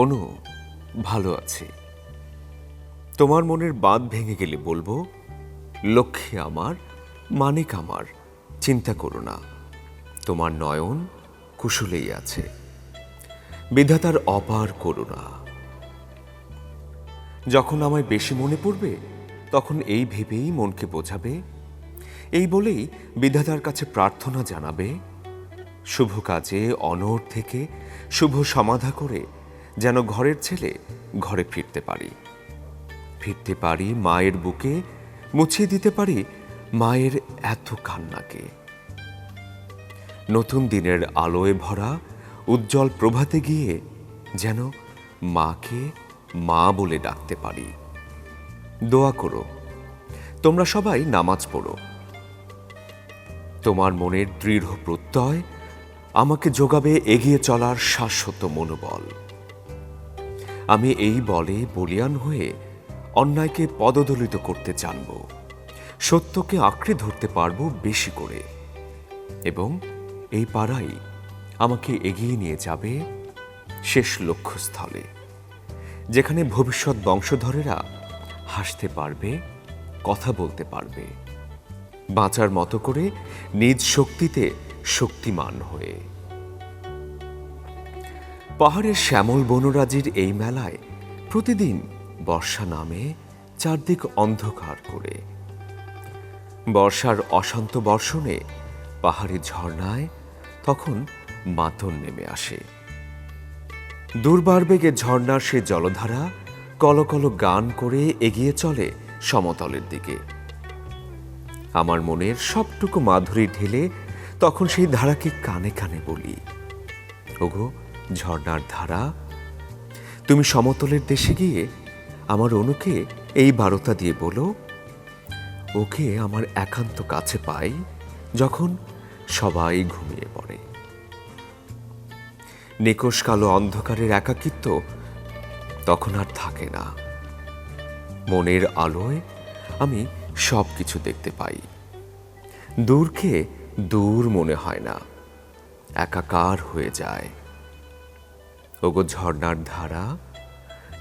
অনু, ভালো আছি। তোমার মনের বাঁধ ভেঙে গেলে বলবো, লক্ষ্মী আমার, মানিক আমার, চিন্তা করো না, তোমার নয়ন কুশলেই আছে। বিধাতার অপার করুণা। যখন আমায় বেশি মনে পড়বে তখন এই ভেবেই মনকে বোঝাবে, এই বলেই বিধাতার কাছে প্রার্থনা জানাবে, শুভ কাজে অনড় থেকে শুভ সমাধা করে যেন ঘরের ছেলে ঘরে ফিরতে পারি মায়ের বুকে, মুছিয়ে দিতে পারি মায়ের এত কান্নাকে। নতুন দিনের আলোয় ভরা উজ্জ্বল প্রভাতে গিয়ে যেন মাকে মা বলে ডাকতে পারি। দোয়া করো, তোমরা সবাই নামাজ পড়ো। তোমার মনের দৃঢ় প্রত্যয় আমাকে যোগাবে এগিয়ে চলার শাশ্বত মনোবল। আমি এই বলে বলিয়ান হয়ে অন্যায়কে পদদলিত করতে জানব, সত্যকে আঁকড়ে ধরতে পারবো বেশি করে, এবং এই পাড়াই আমাকে এগিয়ে নিয়ে যাবে শেষ লক্ষ্যস্থলে, যেখানে ভবিষ্যৎ বংশধরেরা হাসতে পারবে, কথা বলতে পারবে, বাঁচার মতো করে নিজ শক্তিতে শক্তিমান হয়ে। পাহাড়ের শ্যামল বনরাজির এই মেলায় প্রতিদিন বর্ষা নামে চারদিক অন্ধকার করে। বর্ষার অশান্ত বর্ষণে পাহাড়ি ঝর্ণায় তখন মাতন নেমে আসে। দুর্বার বেগে ঝর্ণার সে জলধারা কলকল গান করে এগিয়ে চলে সমতলের দিকে। আমার মনের সবটুকু মাধুরী ঢেলে তখন সেই ধারাকে কানে কানে বলি, ওগো ঝর্ণার ধারা, তুমি সমতলের দেশে গিয়ে আমার অনুকে এই বারতা দিয়ে বলো, ওকে আমার একান্ত কাছে পাই যখন সবাই ঘুমিয়ে পড়ে। নিকষ কালো অন্ধকারের একাকিত্ব তখন আর থাকে না। মনের আলোয় আমি সব কিছু দেখতে পাই। দূরকে দূর মনে হয় না, একাকার হয়ে যায়। ওগো ঝর্ণার ধারা,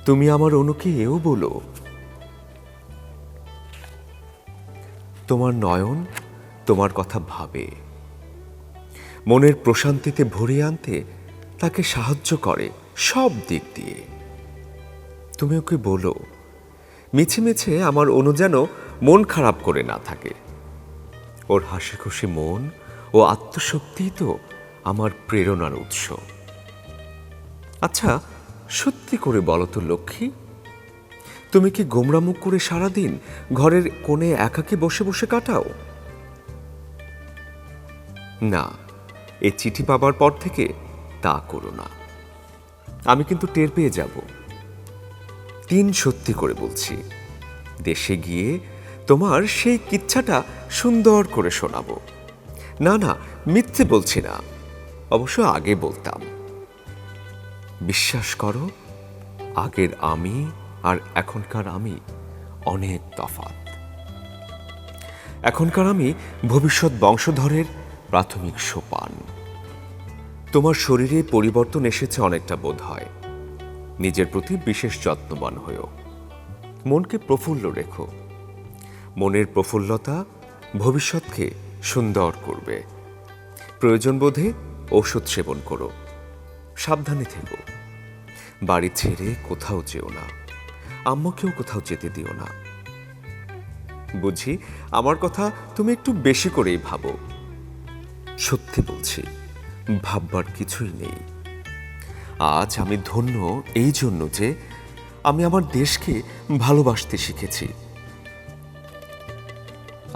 তুমি আমার অনুকে এও বলো, তোমার নয়ন তোমার কথা ভাবে, মনের প্রশান্তিতে ভরিয়ে আনতে তাকে সাহায্য করে সব দিক দিয়ে। তুমি ওকে বলো, মিছে মিছে আমার অনু যেন মন খারাপ করে না থাকে। ওর হাসি খুশি মন ও আত্মশক্তিই তো আমার প্রেরণার উৎস। আচ্ছা, সত্যি করে বলো তো লক্ষ্মী, তুমি কি গোমরা মুখ করে সারাদিন ঘরের কোণে একাকী বসে বসে কাটাও? না, এই চিঠি পাবার পর থেকে তা করো না। আমি কিন্তু টের পেয়ে যাব। সত্যি করে বলছি, দেশে গিয়ে তোমার সেই কিচ্ছাটা সুন্দর করে শোনাবো। না না, মিথ্যে বলছি না, অবশ্য আগে বলতাম। বিশ্বাস করো, আগের আমি আর এখনকার আমি অনেক তফাৎ। এখনকার আমি ভবিষ্যৎ বংশধরের প্রাথমিক সোপান। তোমার শরীরে পরিবর্তন এসেছে অনেকটা বোধ হয়। নিজের প্রতি বিশেষ যত্নবান হয়েও মনকে প্রফুল্ল রেখো। মনের প্রফুল্লতা ভবিষ্যৎকে সুন্দর করবে। প্রয়োজন বোধে ঔষধ সেবন করো, সাবধানে থেকো। বাড়ি ছেড়ে কোথাও যেও না, আম্মাকেও কোথাও যেতে দিও না। বুঝি আমার কথা তুমি একটু বেশি করেই ভাবো। সত্যি বলছি, ভাববার কিছুই নেই। আজ আমি ধন্য এই জন্য যে আমি আমার দেশকে ভালোবাসতে শিখেছি।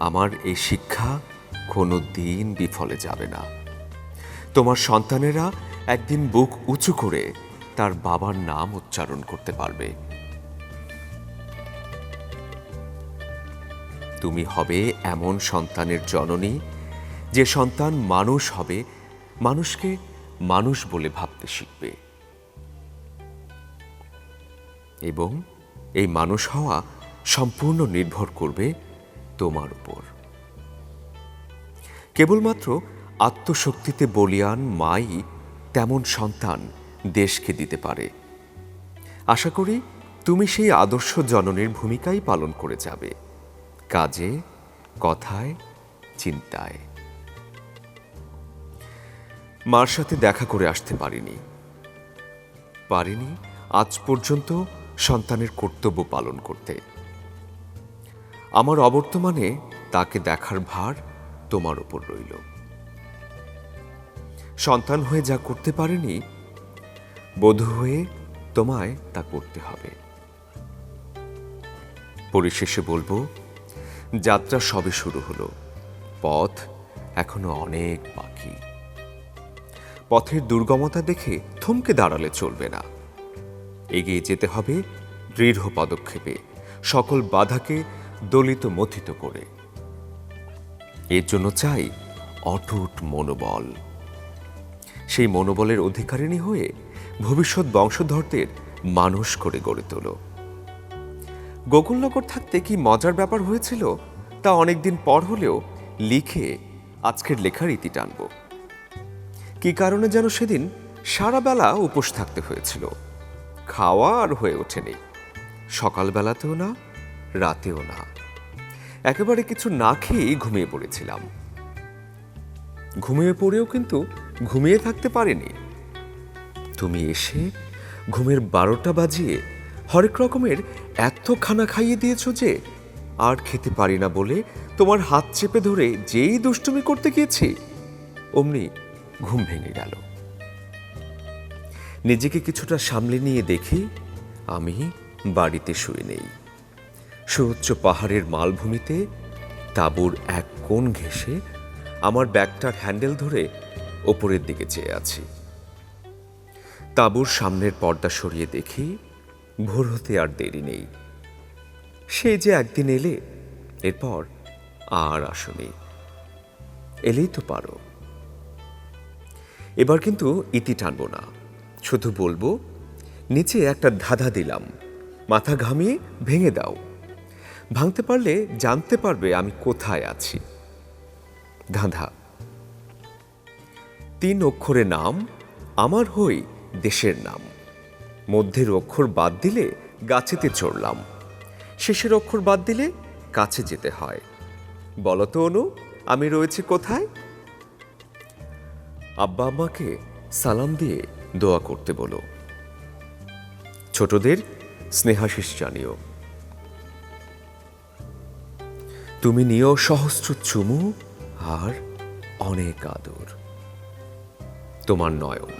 আমার এই শিক্ষা কোনো দিন বিফলে যাবে না। তোমার সন্তানেরা একদিন বুক উঁচু করে তার বাবার নাম উচ্চারণ করতে পারবে। তুমি হবে এমন সন্তানের জননী, যে সন্তান মানুষ হবে, মানুষকে মানুষ বলে ভাবতে শিখবে। এবং এই মানুষ হওয়া সম্পূর্ণ নির্ভর করবে তোমার উপর। কেবলমাত্র আত্মশক্তিতে বলীয়ান মাই তেমন সন্তান দেশকে দিতে পারে। আশা করি তুমি সেই আদর্শ জননীর ভূমিকাই পালন করে যাবে, কাজে, কথায়, চিন্তায়। মার সাথে দেখা করে আসতে পারিনি আজ পর্যন্ত সন্তানের কর্তব্য পালন করতে। আমার অবর্তমানে তাকে দেখার ভার তোমার উপর রইল। সন্তান হয়ে যা করতে পারেনি, বধূ হয়ে তোমায় তা করতে হবে। পরিশেষে বলবো, যাত্রা সবে শুরু হলো, পথ এখনো অনেক বাকি। পথের দুর্গমতা দেখে থমকে দাঁড়ালে চলবে না, এগিয়ে যেতে হবে দৃঢ় পদক্ষেপে, সকল বাধাকে দলিত মথিত করে। এর জন্য চাই অটুট মনোবল। সেই মনোবলের অধিকারিণী হয়ে ভবিষ্যৎ বংশধরদের মানুষ করে গড়ে তোলো। গোকুলনগর থাকতে কি মজার ব্যাপার হয়েছিল তা অনেকদিন পর হলেও লিখে আজকের লেখার ইতি টানব। কি কারণে যেন সেদিন সারা বেলা উপোস থাকতে হয়েছিল, খাওয়া আর হয়ে ওঠেনি, সকালবেলাতেও না, রাতেও না, একেবারে কিছু না খেয়েই ঘুমিয়ে পড়েছিলাম। ঘুমিয়ে পড়েও কিন্তু ঘুমিয়ে থাকতে পারিনি। তুমি এসে ঘুমের 12টা বাজিয়ে হরেক রকমের এত খানা খাইয়ে দিয়েছ যে আর খেতে পারি না বলে তোমার হাত চেপে ধরে যেই দুষ্টুমি করতে গিয়েছি, অমনি ঘুম ভেঙে গেল। নিজেকে কিছুটা সামলে নিয়ে দেখি আমি বাড়িতে শুয়ে নেই। সুউচ্চ পাহাড়ের মালভূমিতে তাঁবুর এক কোণ ঘেঁষে আমার ব্যাগটার হ্যান্ডেল ধরে ওপরের দিকে চেয়ে আছি। তাঁবুর সামনের পর্দা সরিয়ে দেখি ভোর হতে আর দেরি নেই। সেই যে একদিন এলে, এরপর আর আসনি। এলেই তো পারো। এবার কিন্তু ইতি টানব না, শুধু বলবো, নিচে একটা ধাঁধা দিলাম, মাথা ঘামিয়ে ভেঙে দাও। ভাঙতে পারলে জানতে পারবে আমি কোথায় আছি। ধাঁধা: 3 অক্ষরে নাম, আমার হই দেশের নাম। মধ্যের অক্ষর বাদ দিলে গাছেতে চড়লাম, শেষের অক্ষর বাদ দিলে কাছে যেতে হয়। বলতো অনু, আমি রয়েছি কোথায়? আব্বা আম্মাকে সালাম দিয়ে দোয়া করতে বলো। ছোটদের স্নেহাশিস জানিও। তুমি নিও সহস্র চুমু আর অনেক আদর। তোমার নয়ন।